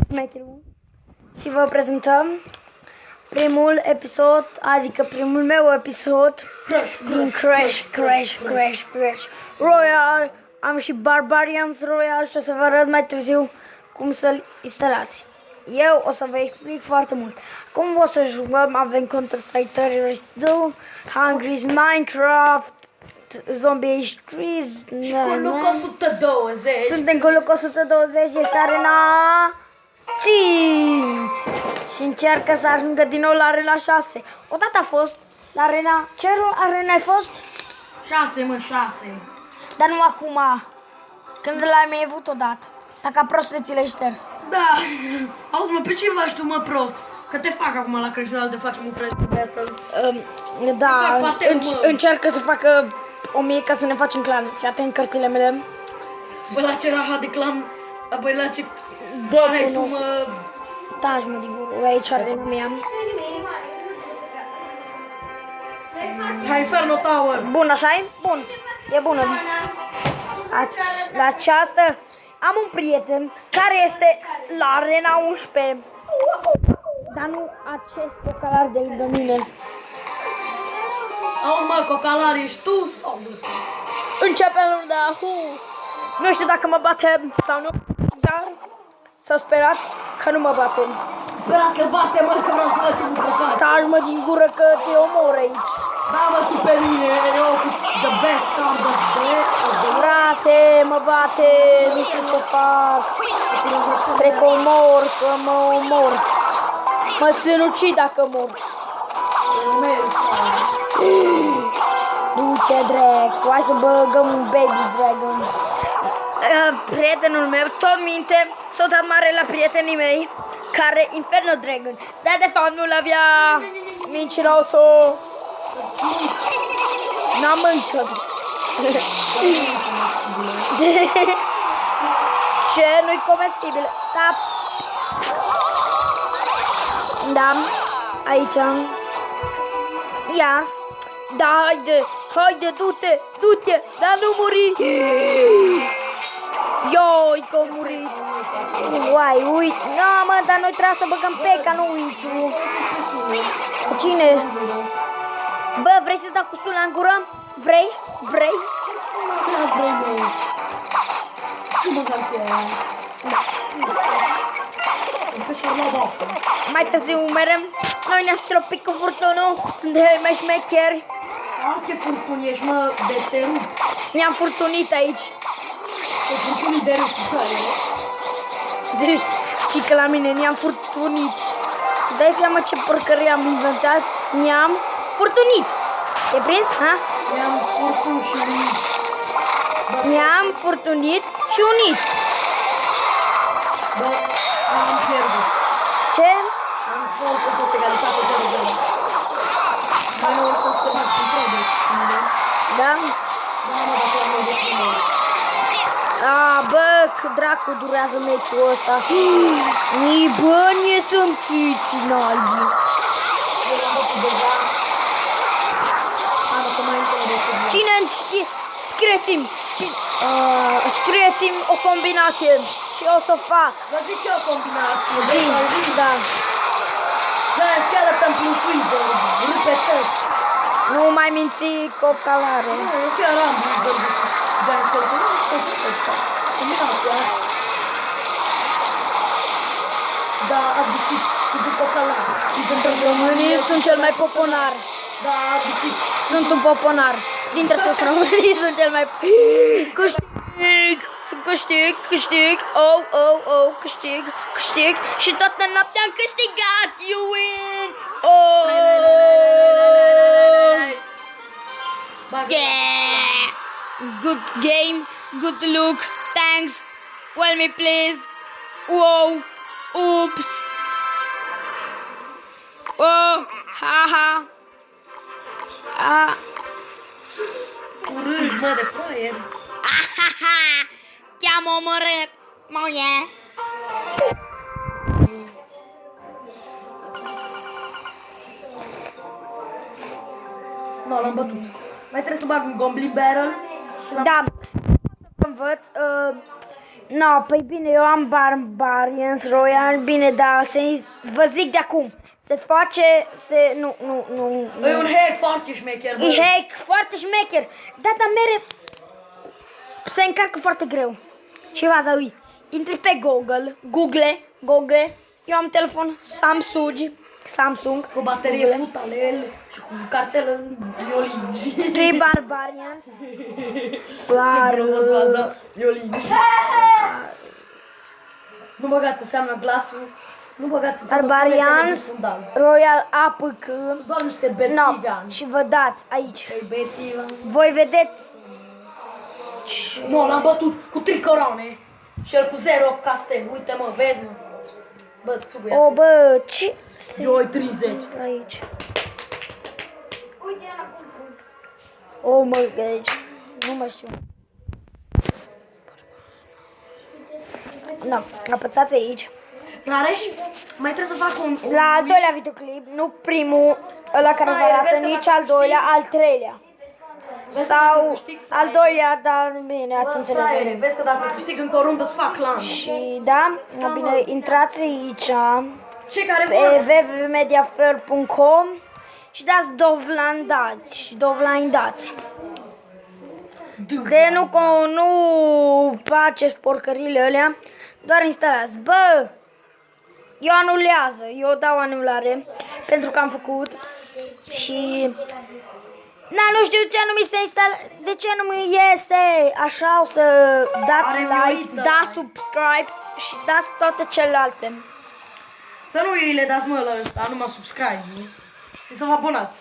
Smecherul și vă prezentăm primul episod, adică primul meu episod din Crash Royale. Am și Barbarians Royale și o să vă arăt mai târziu cum să-l instalați. Eu o să vă explic foarte mult. Cum o să jucăm, avem Counter-Strike Terrorist 2, Hungry's Minecraft, Zombie Streets. Și cu loc 120. Suntem cu loc 120, este arena 5 și încearcă să ajungă din nou la arena 6. Odată a fost la arena... Ce arena ai fost? 6, mă, 6. Dar nu acum, când l-ai mai avut odată. Dacă prost ți le șters. Da. Auzi, mă, pe ce faci tu, mă, prost? Că te fac acum la Crash Royale de facem un friend battle. Da, încearcă să facă 1000 ca să ne facem clan. Fii atent cărțile mele. Bă, la ce raha de clan, apoi la ce... De tu, mă... Taci, mă, divul, aici arena mea. Hai, Inferno Tower. Bun, așa-i? Bun, e bună. La această am un prieten care este la arena 11. Dar nu acest cocalar de lângă mine. Auzi, mă, cocalar, ești tu sau nu? Începem runda. Nu știu dacă mă bate sau nu, dar să sperați că nu mă bate. Sperați că bate, mă, că vreau să văd ce nu te faci. Taci, mă, din gură că te omor aici. Da, mă, tu pe mine, eu cu the best card of the... Frate, mă bate, nu știu ce fac. Cred că omor, că mă omor. Mă sinucid dacă mor. Du-te, dracu, hai să băgăm un baby dragon. Prietenul meu tot minte, s-a dat mare la prietenii mei, care Inferno Dragon, dar de fapt nu l-avea mincinoso. N-am încă. Ce nu-i comestibil. Da, aici. Ia. Da, haide, du-te, dar nu muri. Ioi, că a murit. Uai, uite. Nu, mă, dar noi trebuie să băgăm peca, nu Uiciu. Cine? Bă, vrei să-ți dau cu sula în gură? Vrei? Mai târziu merem. Noi ne-am stropit cu furtunul. Suntem mai șmecheri. Ce furtun ești, mă, de te rup. Ne-am furtunit aici. Te furtunii de rup, care? Știi că la mine ne-am furtunit. Dai seama ce porcărie am inventat? Ne-am furtunit. Te-ai prins? Ha? Ne-am furtunit și unit. Ne-am furtunit și unit. Bă, am pierdut. Ce? Am fost în tot egalitate 0-0. Mai nu oricum să fac în probe. Da? Da, mă, dacă am mai de primul. Bă, cât dracu durează meciul ăsta. Nii, bă, ne sunt țiți în albi. Eu l-am văzut deja. Am că mai întâi. Cine știe? Scrieți-mi o combinație și o să fac. Vă zic eu o combinație. Da. Da, chiar arătăm prin freezer. Repetăm. Nu mai minți copcalare. Nu, eu chiar am freezer. Da, combinația. Da, abicit. Cu cocalar. Românii sunt cel mai popular. Da, abicit. Sunt un popular. Dintre toți românii sunt cel mai... Câștig. Câștig. Și toată noaptea am câștigat. You win. Yeah. Good game. Good look. Thanks. Well me please. Wow. Oops. Oh. Haha. Urât, mă, de fraier. Te-am omorât, moie. Nu, l-am bătut. Mai trebuie să bag un Goblin Barrel. Da, învăț No, păi bine, eu am Barbarians Royal, bine, dar vă zic de acum. Se face, nu. E un hack foarte șmecher, bă. E hack foarte șmecher. Da, dar se încarcă foarte greu. Și faza lui, intri pe Google, eu am telefon Samsung. Cu baterie futalel și cu cartelă Violingi. Scrii Barbarians. Violingi. Nu băgați înseamnă glasul. Nu băgați înseamnă Barbarians sunetele de fundal. Royal APK. Doar niște No, bețivi. și vă dați aici. Ei, bețivi. Voi vedeți. Nu, l-am bătut cu 3 coroane. Și el cu 0 castel. Uite mă, vezi mă. Bă, țuguia. O, bă, ce? Eu 30. Aici. O, mă, aici. Nu mă știu. No, apăsați aici. Rareș, mai trebuie să fac un... La al doilea videoclip, nu primul, ăla care vă arată, nici al doilea, al treilea. Sau al doilea, dar bine, ați înțeles. Vezi că dacă câștig încă o rundă îți fac clan. Și da, bine, intrați aici Cei care pe vor... www.mediafair.com și dați dovlandați. De nu faceți porcările alea, doar instalați. Bă, eu dau anulare pentru că am făcut și nu știu ce nu mi se instalează, de ce nu mi iese, așa o să dați Are like, mioiță. dați subscribe și dați toate celelalte. Să nu îi le dați mă la ăsta, numai subscribe, nu? Și să vă abonați.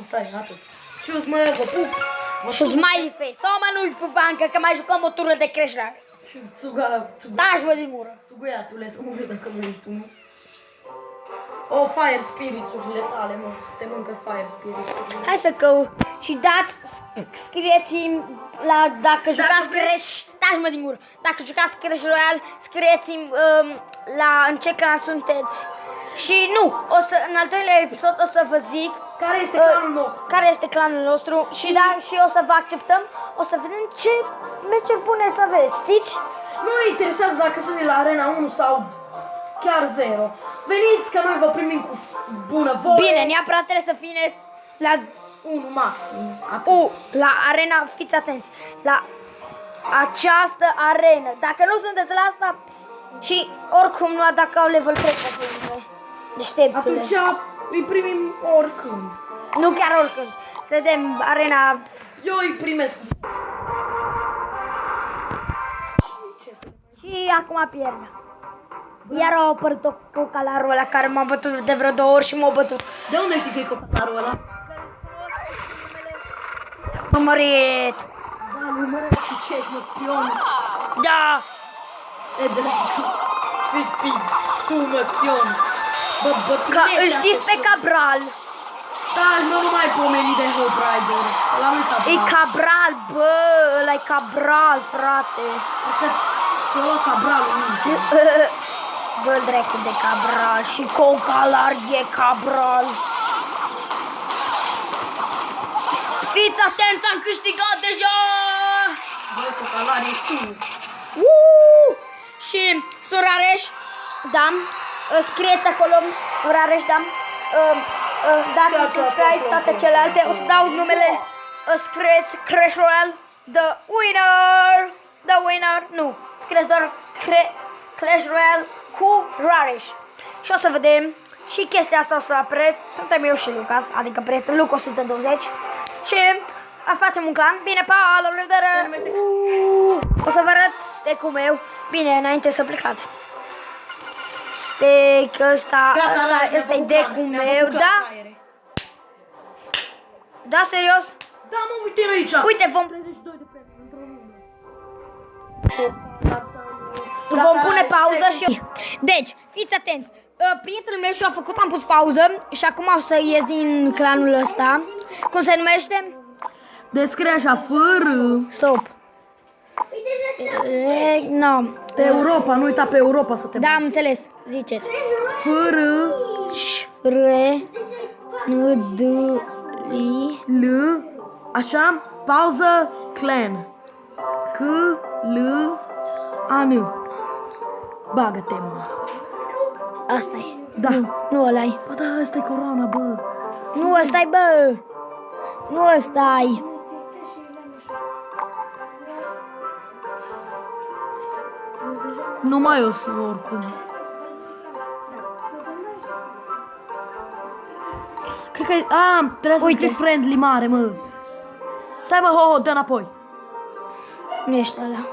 Asta e, atât. Cius mă, vă pup. Și smiley face, sau mă nu-i pe bancă că mai jucăm o tură de creștere. Taci-vă din gură. Țuguiatule, să mă dacă nu ești tu, nu? O, Fire Spirits-urile tale, mă, să te mâncă Fire Spirits-urile. Hai să și dați, scrieți-mi dacă jucați taci-mă din gură. Dacă jucați Clash Royale, scrieți-mi în ce clan sunteți. Și nu, în al doilea episod o să vă zic Care este clanul nostru? Care este clanul nostru și și o să vă acceptăm, o să vedem ce meciuri bune să aveți, știți? Nu ne interesează dacă sunteți la Arena 1 sau chiar 0. Veniți că noi vă primim cu bună voie. Bine, neapărat trebuie să fineți la 1 maxim. Atât. la arena, fiți atenți, la această arenă. Dacă nu sunteți la asta și oricum nu dacă au level 3 să fie deșteptule. Atunci îi primim oricând. Nu chiar oricând. Să vedem arena. Eu îi primesc. Și acum pierd. Iar au apărut cocalarul ăla care m-a bătut de vreo 2 ori și m-a bătut. De unde știi că e cocalarul ăla? M-a mărit. Da, numărăște ce ești, mă, spion. Da. E de la... Fiți, tu, mă, spion. Bă, Îl știți pe Cabral? Da, nu mai pomeni de Hope Rider. Ăla nu-i Cabral. E Cabral, bă, ăla e Cabral, frate. Asta ți-o lua Cabralul minte. Bă, dracu de Cabral și cocalar e Cabral. Fiți atenți, am câștigat deja! Bă, cocalar ești tu. Și sunt Rareș, da, scrieți acolo, Rareș, da, dați subscribe, toate celelalte, o să dau numele, scrieți Clash Royale, the winner, nu, scrieți doar Clash Royale cu Rareș. Și o să vedem și chestia asta o să apare, suntem eu și Lucas, adică prietenul Luc 120 și facem un clan. Bine, pa, la revedere! O să vă arăt steak-ul meu. Bine, înainte să plecați. Steak ăsta e deck-ul meu, da? Da, serios? Da, mă, uite aici. Uite, vom 32 de prieteni într-o lună. vom pune pauză și... Deci, fiți atenți. Prietenul meu și-a făcut, am pus pauză și acum o să ies din clanul ăsta. Cum se numește? Descrie așa, fără. Stop. No. Pe Europa, nu uita pe Europa să te Da, am înțeles. Ziceți. Fără. Fre. Nu du li. L. Așa, pauză, clan. C, L, An. Bagă-te, mă. Asta-i. Da. Nu ăla-i. Bă, da, ăsta e corona, bă. Nu ăsta-i, bă. Nu ăsta-i. Nu mai o să oricum. Cred că... trebuie să Uite. scrii friendly mare, mă. Stai, mă, ho, dă înapoi. Nu ești ăla.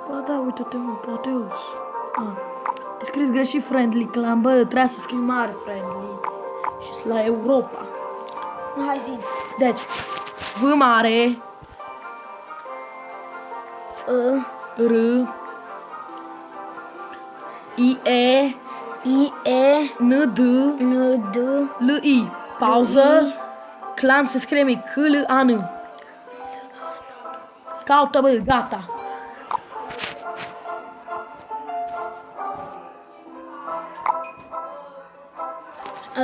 Bă, da, uite-te, mă, poate eu. Ai scris greșit friendly clan, bă, trebuia să scrii mare friendly. Și la Europa. Nu, hai zi. Deci, V mare, R, I, E, I, E, N, D, N, D, L, I. Pauză. Clan se scrie mic. C, L, A, N. Caută, bă, gata.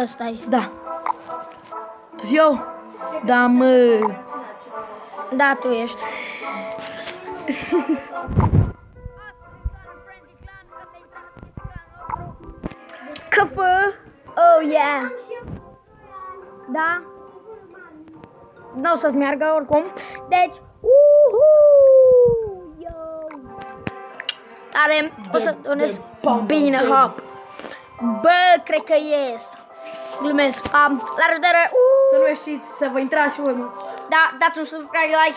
ăsta-i. Da. Zi eu? Da, mă. Da, tu ești. Căpă. Oh, yeah. Da. Nu o să-ți meargă oricum. Deci, yo. Tare, o să donez bine hop. Bă, cred că ies. Glumesc. La revedere. Să nu ieșiți, să vă intrați și voi, mă. Da, dați un subscribe, like